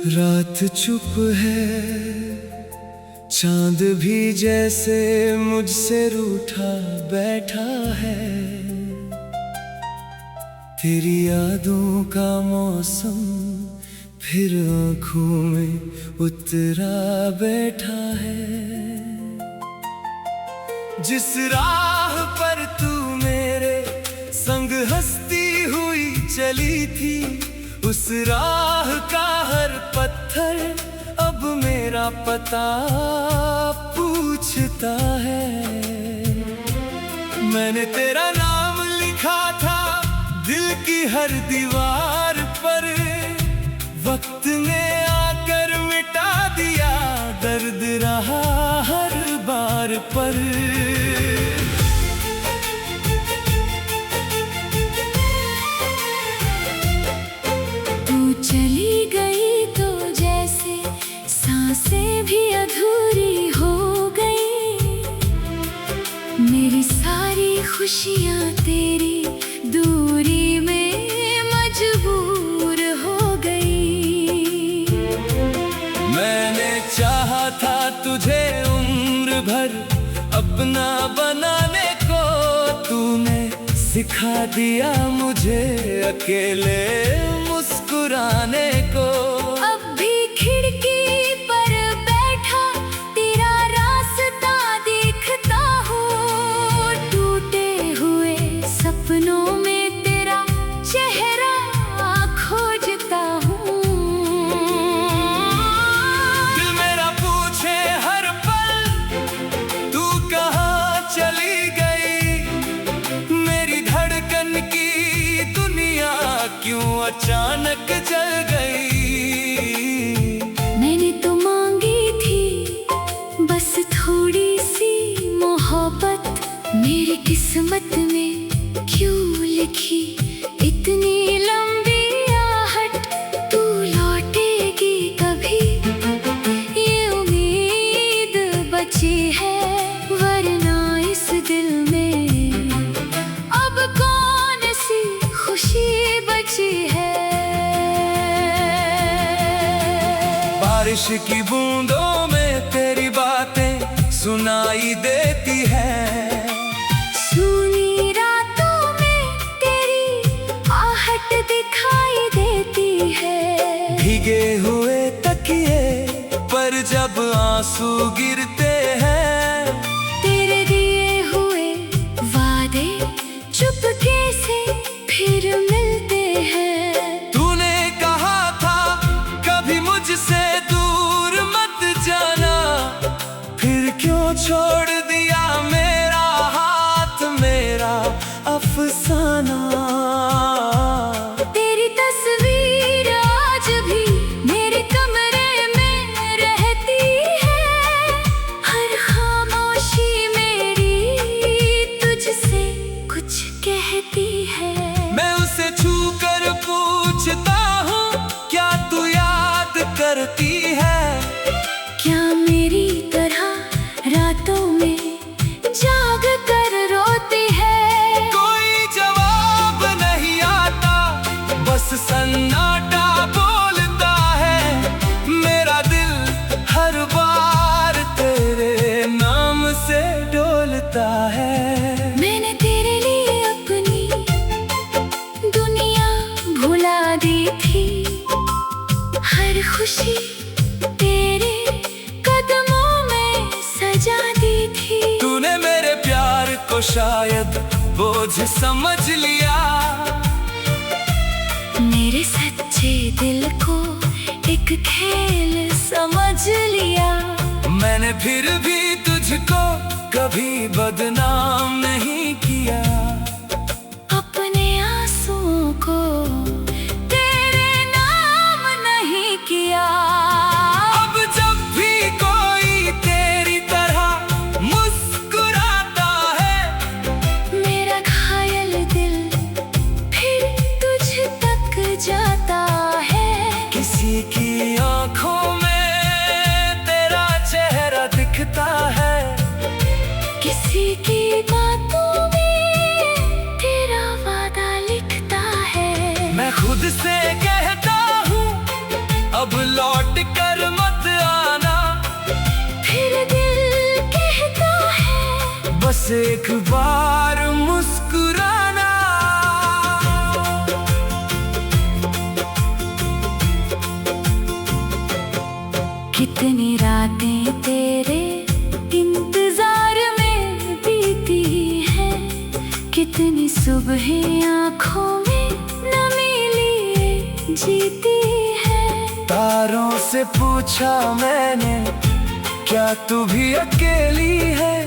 रात चुप है, चांद भी जैसे मुझसे रूठा बैठा है। तेरी यादों का मौसम फिर आँखों में उतरा बैठा है। जिस राह पर तू मेरे संग हंसती हुई चली थी, उस राह का हर पत्थर अब मेरा पता पूछता है। मैंने तेरा नाम लिखा था दिल की हर दीवार पर, वक्त ने आकर मिटा दिया दर्द रहा हर बार पर। चली गई तो जैसे सांसें भी अधूरी हो गई। मेरी सारी खुशियां तेरी दूरी में मजबूर हो गई। मैंने चाहा था तुझे उम्र भर अपना बनाने को, तूने सिखा दिया मुझे अकेले मुस्कुराने को। अब भी खिड़की पर बैठा तेरा रास्ता देखता हूँ। टूटे हुए सपनों में तेरा चेहरा खोजता हूँ। दिल मेरा पूछे हर पल तू कहाँ चली गई। मेरी धड़कन की दुनिया क्यों अचानक जल गई। मैंने तो मांगी थी बस थोड़ी सी मोहब्बत, मेरी किस्मत में क्यों लिखी इतनी लंबी आहट। तू लौटेगी कभी ये उम्मीद बची है, वरना इस दिल में अब कौन सी खुशी बची है। बारिश की बूंदों में तेरी बातें सुनाई देती है। सूनी रातों में तेरी आहट दिखाई देती है। भीगे हुए तकिए पर जब आंसू गिरते हैं, तेरे दिए हुए वादे चुपके से फिर मिलते हैं। तूने कहा था कभी मुझसे दूर मत जाना, फिर क्यों छोड़ दिया मेरा हाथ मेरा अफसाना। तेरी तस्वीर आज भी मेरे कमरे में रहती है। हर खामोशी मेरी तुझसे कुछ कहती है। मैं उसे छू कर पूछता हूँ क्या तू याद करती है। क्या मेरी तरह रातों में जाग कर रोती है। कोई जवाब नहीं आता, बस सन्नाटा बोलता है। मेरा दिल हर बार तेरे नाम से डोलता है। मैंने तेरे लिए अपनी दुनिया भुला दी थी। हर खुशी तेरे कदमों में सजा दी थी। तूने मेरे प्यार को शायद बोझ समझ लिया। मेरे सच्चे दिल को एक खेल समझ लिया। मैंने फिर भी तुझको कभी बदनाम नहीं किया। अपने आंसुओं को तेरे नाम नहीं किया। अब जब भी कोई तेरी तरह मुस्कुराता है, मेरा घायल दिल फिर तुझ तक जाता है। किसी की आंखों में तेरा चेहरा दिखता है। किसी की बात एक बार मुस्कुराना। कितनी रातें तेरे इंतजार में बीती है, कितनी सुबहें आँखों में नमी लिए जीती है। तारों से पूछा मैंने, क्या तू भी अकेली है?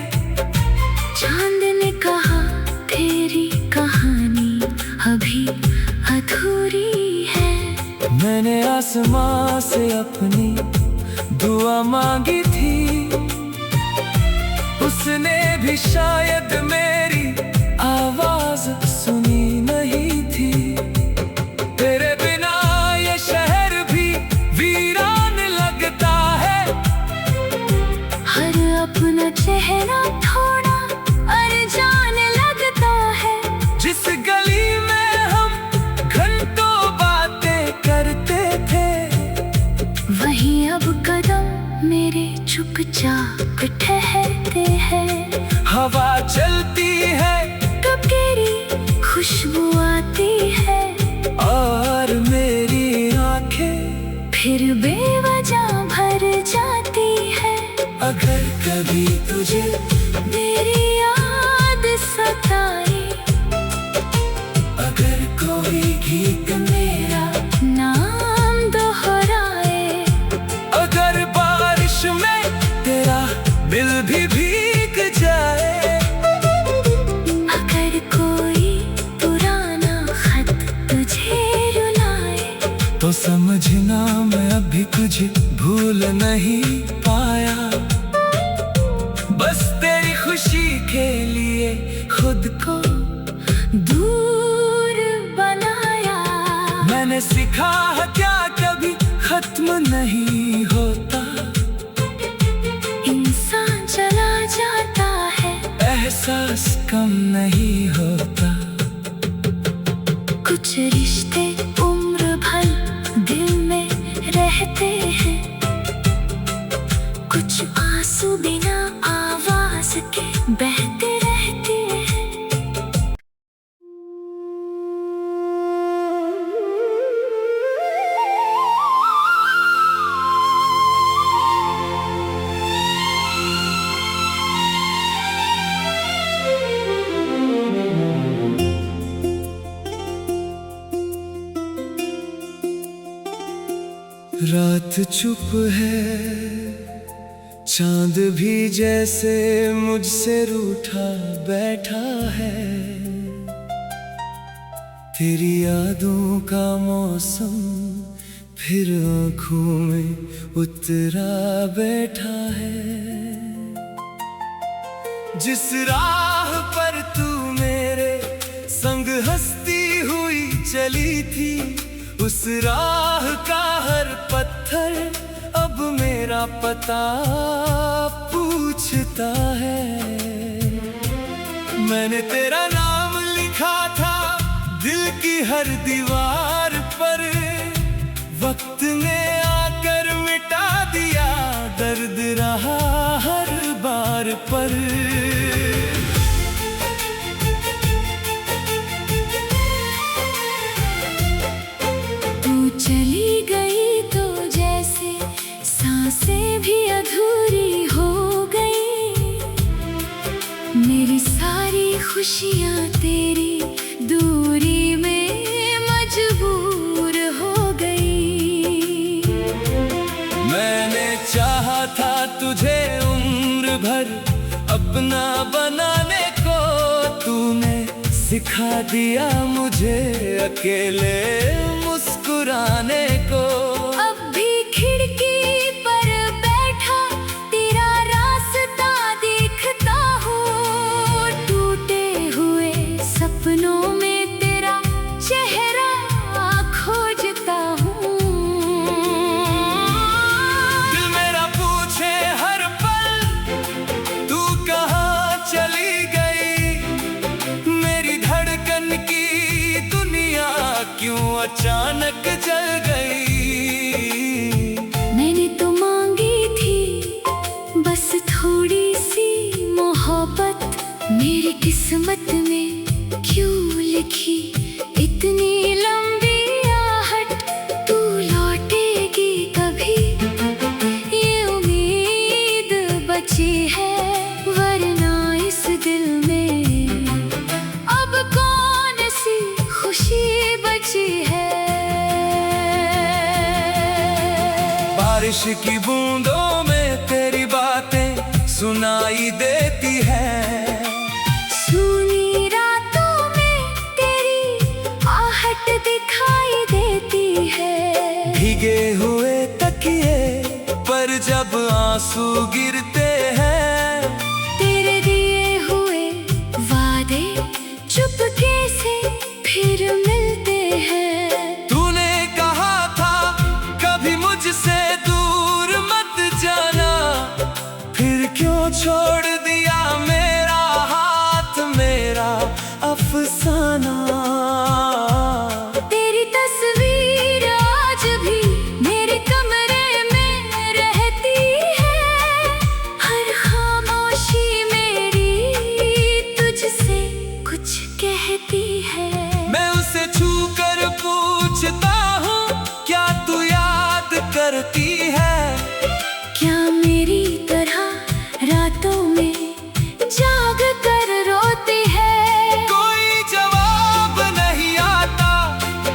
चांद ने कहा तेरी कहानी अभी अधूरी है। मैंने आसमां से अपनी दुआ मांगी थी, उसने भी शायद मेरी आवाज सुनी नहीं थी। तेरे बिना ये शहर भी वीरान लगता है। हर अपना चेहरा थोड़ा अनजान लगता है। जिस गली में हम घंटों बातें करते थे, वहीं अब कदम मेरे चुपचाप ठहरते हैं। हवा चलती है, कबकेरी खुशबू आती है, और मेरी आंखें फिर बेवजह भर जाती है। अगर कभी तुझे मेरी याद सताए, अगर कोई गीत मेरा नाम दोहराए, अगर बारिश में तेरा दिल भी भीग जाए, अगर कोई पुराना खत तुझे रुलाए, तो समझना मैं अभी तुझे भूल नहीं पाया। बस तेरी खुशी के लिए खुद को दूर बनाया। मैंने सीखा है क्या कभी खत्म नहीं होता। इंसान चला जाता है, एहसास कम नहीं होता। कुछ रिश्ते उम्र भर दिल में रहते हैं, कुछ आंसू बिना आवाज के बहते रहते हैं। रात चुप है, चांद भी जैसे मुझसे रूठा बैठा है। तेरी यादों का मौसम फिर आँखों में उतरा बैठा है। जिस राह पर तू मेरे संग हंसती हुई चली थी, उस राह का हर पत्थर अब मेरा पता पूछता है। मैंने तेरा नाम लिखा था दिल की हर दीवार पर, वक्त ने आकर मिटा दिया दर्द रहा हर बार पर। चली गई तो जैसे सांसें भी अधूरी हो गई। मेरी सारी खुशियाँ तेरी दूरी में मजबूर हो गई। मैंने चाहा था तुझे उम्र भर अपना बनाने को, तूने सिखा दिया मुझे अकेले मुस्कुराने को। अब भी खिड़की पर बैठा तेरा रास्ता देखता हूँ, टूटे हुए सपनों में तेरा चेहरा खोजता हूँ। दिल मेरा पूछे हर पल तू कहाँ चली गई, मेरी धड़कन की दुनिया क्यों अचानक जल गई। खींची है। बारिश की बूंदों में तेरी बातें सुनाई देती है। सूनी रातों में तेरी आहट दिखाई देती है। भीगे हुए तकिए पर जब आंसू गिरते हैं, तेरे दिए हुए वादे चुपके से फिर मिलते हैं। तूने कहा था कभी मुझसे दूर मत जाना, फिर क्यों छोड़ दिया मेरा हाथ, मेरा अफसाना। तेरी तस्वीर आज भी मेरे कमरे में रहती है। हर खामोशी मेरी तुझसे कुछ कहती है। मैं उसे छू कर पूछता हूँ, क्या तू याद करती है? क्या मेरी तरह रातों में जाग कर रोती है? कोई जवाब नहीं आता,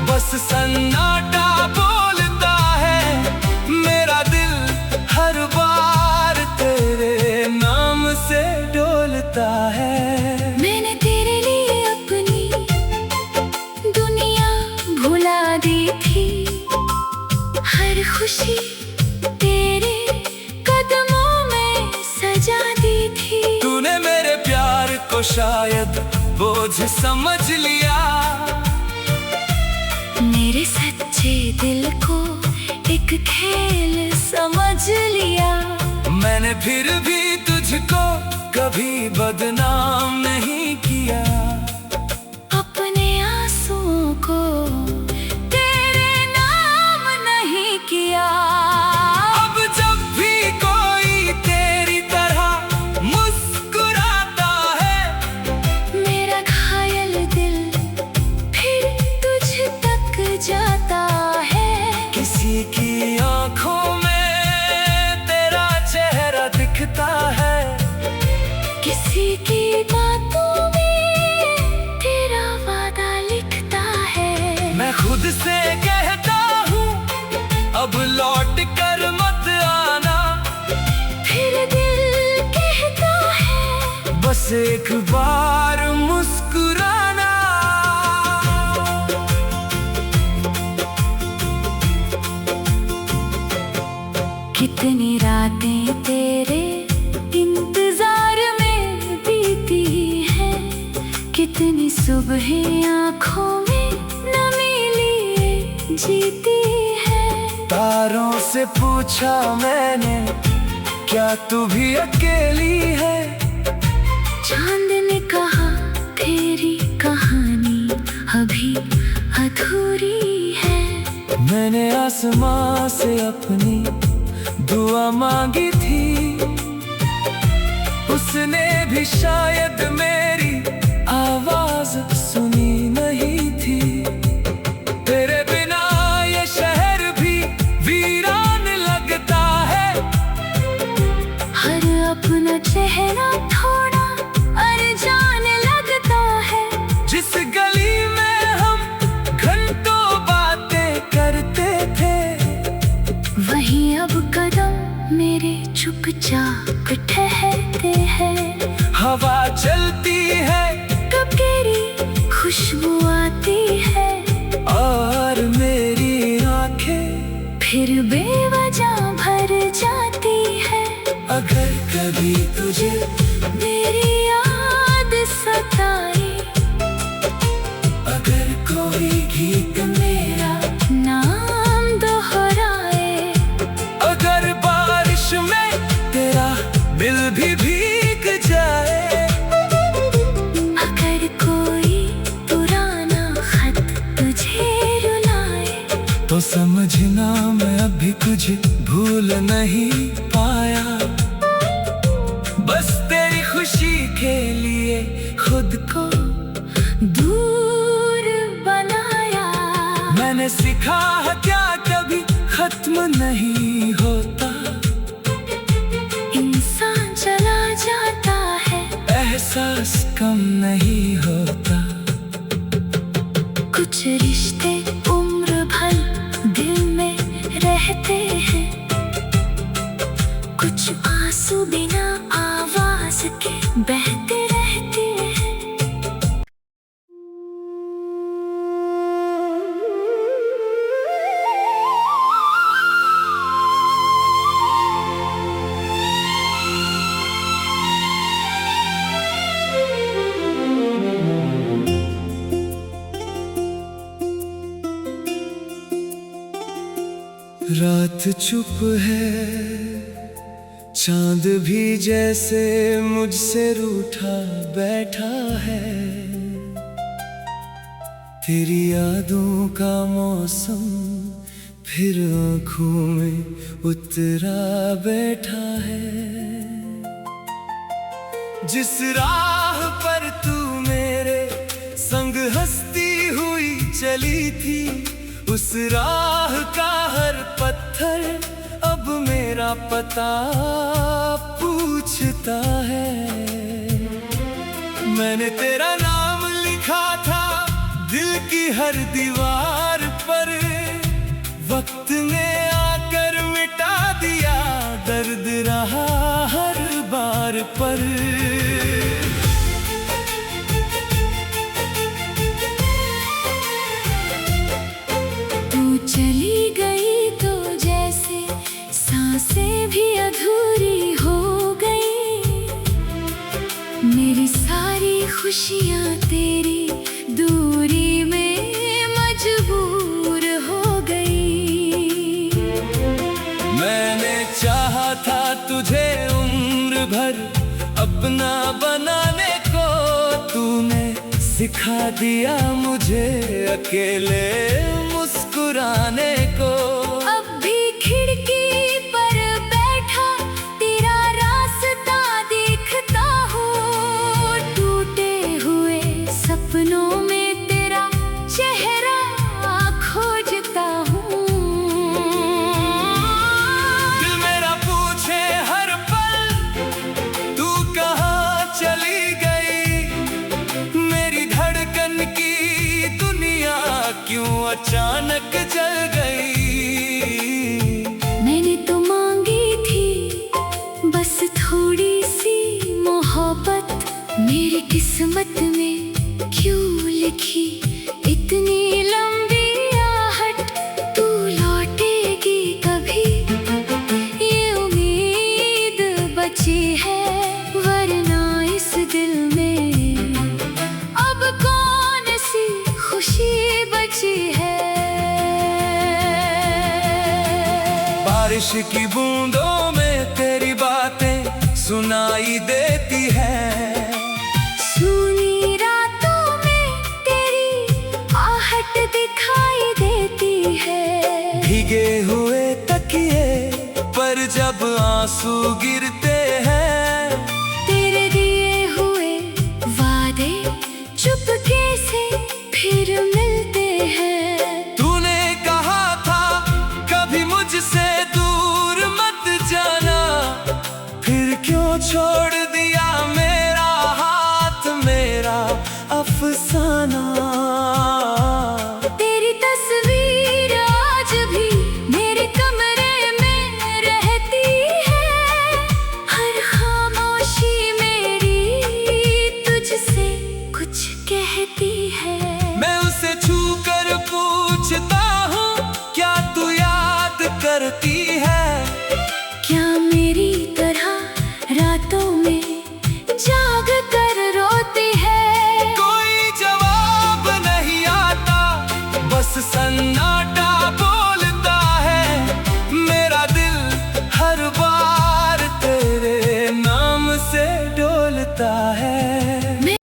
बस सन्नाटा बोलता है। मेरा दिल हर बार तेरे नाम से डोलता है। मैंने तेरे लिए अपनी दुनिया भुला दी थी। हर खुशी तेरे कदमों में सजा दी थी। तूने मेरे प्यार को शायद बोझ समझ लिया, मेरे सच्चे दिल को एक खेल समझ लिया। मैंने फिर भी तुझको कभी बदनाम नहीं किया। अपने आंसुओं को तेरे नाम नहीं किया। अब जब भी कोई तेरी तरह मुस्कुराता है, मेरा घायल दिल फिर तुझ तक जाता है। किसी की आंखों में तेरा चेहरा दिखता है, किसी की बातों में तेरा वादा लिखता है। मैं खुद से कहता हूँ अब लौट कर मत आना, फिर दिल कहता है बस एक बार मुस्कुराना। कितनी रातें तेरे इंतजार में बीती है। कितनी सुबहें आँखों में नमी लिए जीती है। तारों से पूछा मैंने, क्या तू भी अकेली है? चांद ने कहा तेरी कहानी अभी अधूरी है। मैंने आसमां से अपनी दुआ मांगी थी, उसने भी शायद मेरी आवाज सुनी नहीं थी। तेरे बिना ये शहर भी वीरान लगता है। हर अपना चेहरा थोड़ा अनजान लगता है। जिस गली में हम घंटों बातें करते थे, वहीं अब कदम मेरे चुपचाप ठहरते हैं। हवा चलती है, कब तेरी खुशबू आती है, और मेरी आंखें फिर बेवजह भर जाती है। अगर कभी तुझे मेरी याद सताए, अगर कोई गीत मेरा नाम दोहराए, अगर बारिश में तेरा दिल भी भीग जाए, अगर कोई पुराना खत तुझे रुलाए, तो समझना मैं अभी कुछ भूल नहीं पाया। बस तेरी खुशी के लिए खुद को दूर बनाया। मैंने सीखा है क्या कभी खत्म नहीं होता। इंसान चला जाता है, एहसास कम नहीं होता। कुछ रिश्ते आंसू बिना आवाज के बहते रहते हैं। रात चुप है, चांद भी जैसे मुझसे रूठा बैठा है। तेरी यादों का मौसम फिर आँखों में उतरा बैठा है। जिस राह पर तू मेरे संग हंसती हुई चली थी, उस राह का हर पत्थर अब मेरा पता पूछता है। मैंने तेरा नाम लिखा था दिल की हर दीवार पर, वक्त ने आकर मिटा दिया दर्द रहा हर बार पर। चली गई तो जैसे सांसें भी अधूरी हो गई। मेरी सारी खुशियाँ तेरी दूरी में मजबूर हो गई। मैंने चाहा था तुझे उम्र भर अपना बनाने को, तूने सिखा दिया मुझे अकेले मुस्कुराने को। अब भी खिड़की पर बैठा तेरा रास्ता देखता हूँ। टूटे हुए सपनों में तेरा चेहरा खोजता हूँ। दिल मेरा पूछे हर पल तू कहाँ चली गई, मेरी धड़कन की दुनिया क्यों अचानक जल गई। मैंने तो मांगी थी बस थोड़ी सी मोहब्बत, मेरी किस्मत में क्यों लिखी इतनी लंबी आहट। तू लौटेगी कभी ये उम्मीद बची है, वरना इस दिल में अब कौन सी खुशी बची है। बारिश की बूंदों में तेरी बातें सुनाई देती है। सूनी रातों में तेरी आहट दिखाई देती है। भीगे हुए तकिए पर जब आंसू गिरते